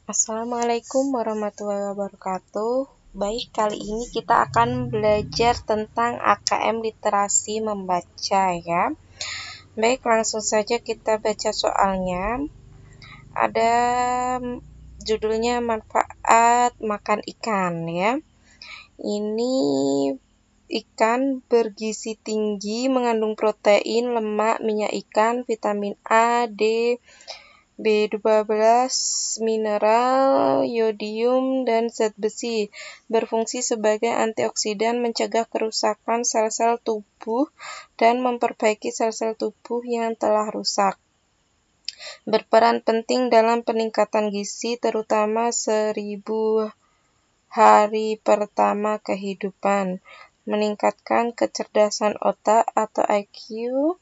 Assalamualaikum warahmatullahi wabarakatuh. Baik, kali ini kita akan belajar tentang AKM literasi membaca ya. Baik, langsung saja kita baca soalnya. Ada judulnya manfaat makan ikan ya. Ini ikan bergizi tinggi, mengandung protein, lemak, minyak ikan, vitamin A, D, B12, mineral, yodium, dan zat besi. Berfungsi sebagai antioksidan, mencegah kerusakan sel-sel tubuh, dan memperbaiki sel-sel tubuh yang telah rusak. Berperan penting dalam peningkatan gizi, terutama 1000 hari pertama kehidupan. Meningkatkan kecerdasan otak atau IQ,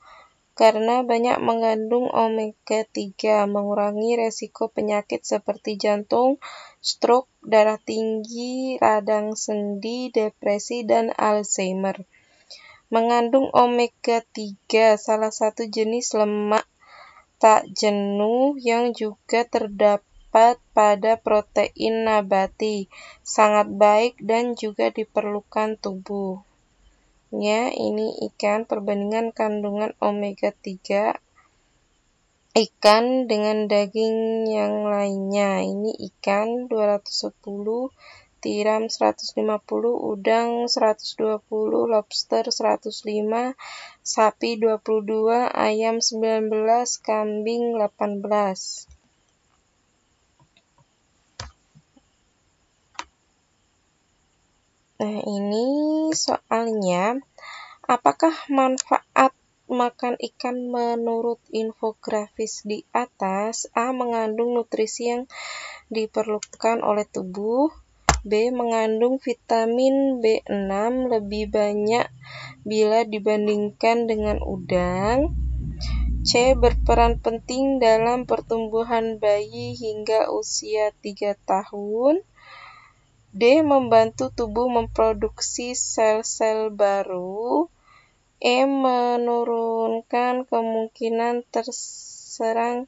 karena banyak mengandung omega 3, mengurangi resiko penyakit seperti jantung, stroke, darah tinggi, radang sendi, depresi, dan Alzheimer. Mengandung omega 3, salah satu jenis lemak tak jenuh yang juga terdapat pada protein nabati, sangat baik dan juga diperlukan tubuh. Ya, ini ikan perbandingan kandungan omega 3 ikan dengan daging yang lainnya. Ini ikan 210, tiram 150, udang 120, lobster 105, sapi 22, ayam 19, kambing 18. Nah, ini soalnya, apakah manfaat makan ikan menurut infografis di atas? A. Mengandung nutrisi yang diperlukan oleh tubuh. B. Mengandung vitamin B6 lebih banyak bila dibandingkan dengan udang. C. Berperan penting dalam pertumbuhan bayi hingga usia 3 tahun. D. Membantu tubuh memproduksi sel-sel baru. E. Menurunkan kemungkinan terserang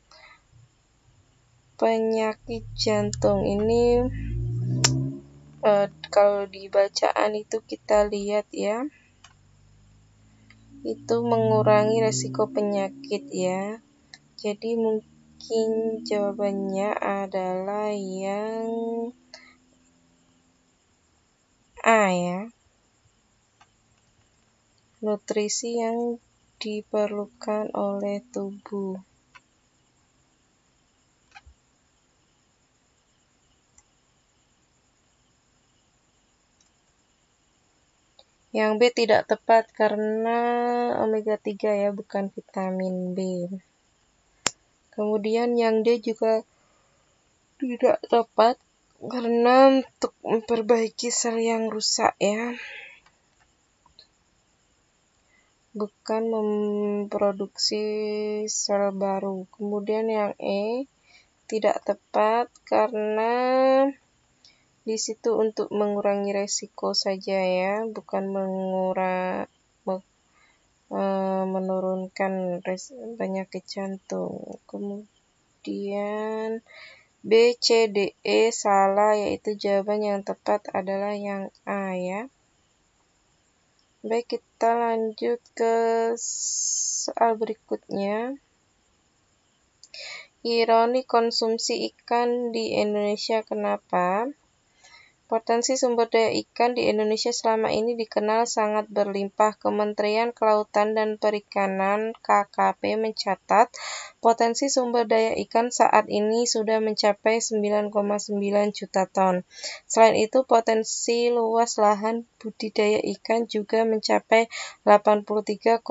penyakit jantung. Ini kalau di bacaan itu kita lihat ya, itu mengurangi resiko penyakit ya. Jadi mungkin jawabannya adalah yang A ya. Nutrisi yang diperlukan oleh tubuh. Yang B tidak tepat karena omega 3 ya, bukan vitamin B. Kemudian yang D juga tidak tepat karena untuk memperbaiki sel yang rusak ya, bukan memproduksi sel baru. Kemudian yang E tidak tepat karena di situ untuk mengurangi resiko saja ya, bukan menurunkan penyakit jantung. Kemudian B, C, D, E salah, yaitu jawaban yang tepat adalah yang A ya. Baik, kita lanjut ke soal berikutnya. Ironi konsumsi ikan di Indonesia, kenapa? Potensi sumber daya ikan di Indonesia selama ini dikenal sangat berlimpah. Kementerian Kelautan dan Perikanan (KKP) mencatat potensi sumber daya ikan saat ini sudah mencapai 9,9 juta ton. Selain itu, potensi luas lahan budidaya ikan juga mencapai 83,6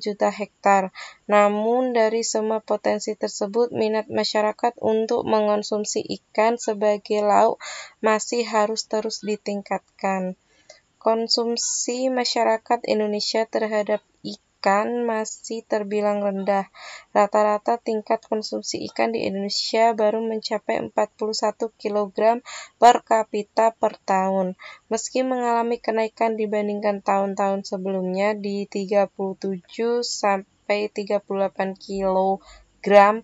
juta hektar. Namun, dari semua potensi tersebut, minat masyarakat untuk mengonsumsi ikan sebagai lauk masih harus terus ditingkatkan. Konsumsi masyarakat Indonesia terhadap ikan masih terbilang rendah. Rata-rata tingkat konsumsi ikan di Indonesia baru mencapai 41 kg per kapita per tahun. Meski mengalami kenaikan dibandingkan tahun-tahun sebelumnya di 37 sampai 38 kg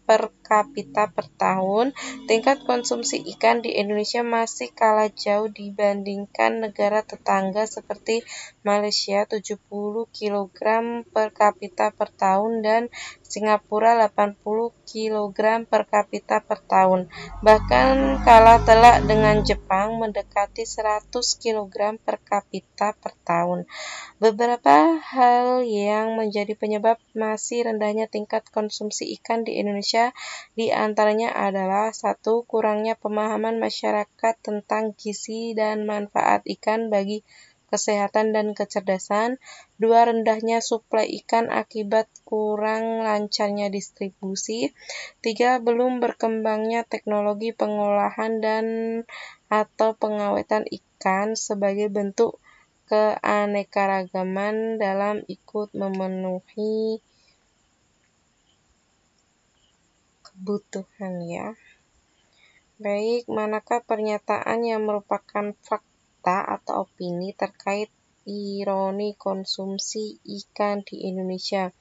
per kapita per tahun, tingkat konsumsi ikan di Indonesia masih kalah jauh dibandingkan negara tetangga seperti Malaysia 70 kg per kapita per tahun dan Singapura 80 kg per kapita per tahun. Bahkan kalah telak dengan Jepang mendekati 100 kg per kapita per tahun. Beberapa hal yang menjadi penyebab masih rendahnya tingkat konsumsi ikan di Indonesia di antaranya adalah 1. Kurangnya pemahaman masyarakat tentang gizi dan manfaat ikan bagi kesehatan dan kecerdasan. 2. Rendahnya suplai ikan akibat kurang lancarnya distribusi. 3. Belum berkembangnya teknologi pengolahan dan atau pengawetan ikan sebagai bentuk keanekaragaman dalam ikut memenuhi kebutuhan ya. Baik, manakah pernyataan yang merupakan fakta atau opini terkait ironi konsumsi ikan di Indonesia?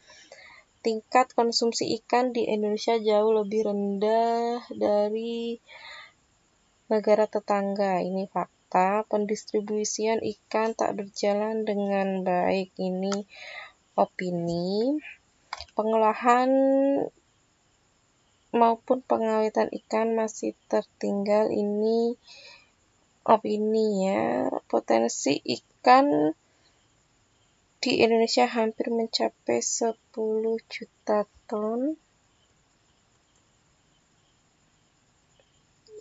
Tingkat konsumsi ikan di Indonesia jauh lebih rendah dari negara tetangga. Ini fakta. Pendistribusian ikan tak berjalan dengan baik. Ini opini. Pengolahan maupun pengawetan ikan masih tertinggal. Ini opini ya. Potensi ikan di Indonesia hampir mencapai 10 juta ton.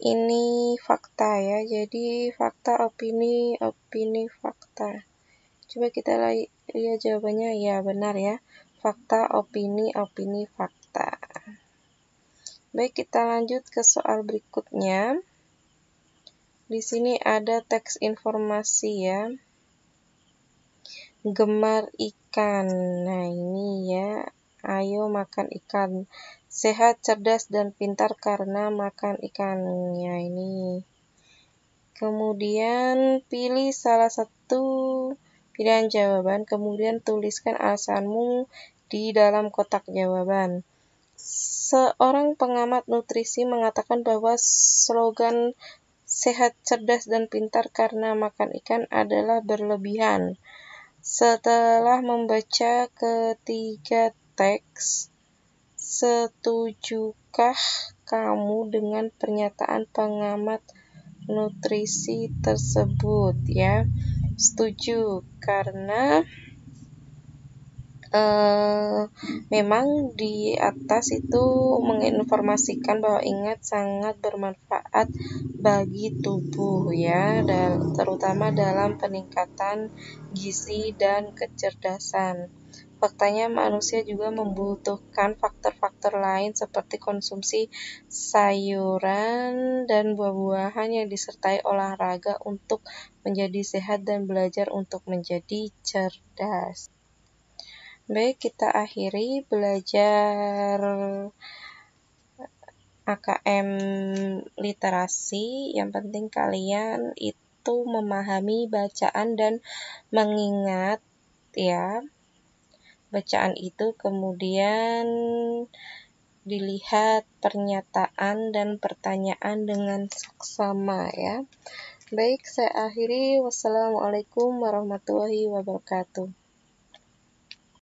Ini fakta ya, jadi fakta, opini, fakta. Coba kita lihat jawabannya, ya benar ya. Fakta, opini, fakta. Baik, kita lanjut ke soal berikutnya. Di sini ada teks informasi ya. Gemar ikan. Nah ini ya, ayo makan ikan. Sehat, cerdas, dan pintar karena makan ikannya ini. Kemudian pilih salah satu pilihan jawaban, kemudian tuliskan alasanmu di dalam kotak jawaban. Seorang pengamat nutrisi mengatakan bahwa slogan sehat, cerdas, dan pintar karena makan ikan adalah berlebihan. Setelah membaca ketiga teks, setujukah kamu dengan pernyataan pengamat nutrisi tersebut ya? Setuju, karena memang di atas itu menginformasikan bahwa ingat sangat bermanfaat bagi tubuh ya, dan terutama dalam peningkatan gizi dan kecerdasan. Faktanya manusia juga membutuhkan faktor-faktor lain seperti konsumsi sayuran dan buah-buahan yang disertai olahraga untuk menjadi sehat dan belajar untuk menjadi cerdas. Baik, kita akhiri belajar AKM literasi. Yang penting kalian itu memahami bacaan dan mengingat ya bacaan itu, kemudian dilihat pernyataan dan pertanyaan dengan saksama ya. Baik, saya akhiri. Wassalamualaikum warahmatullahi wabarakatuh.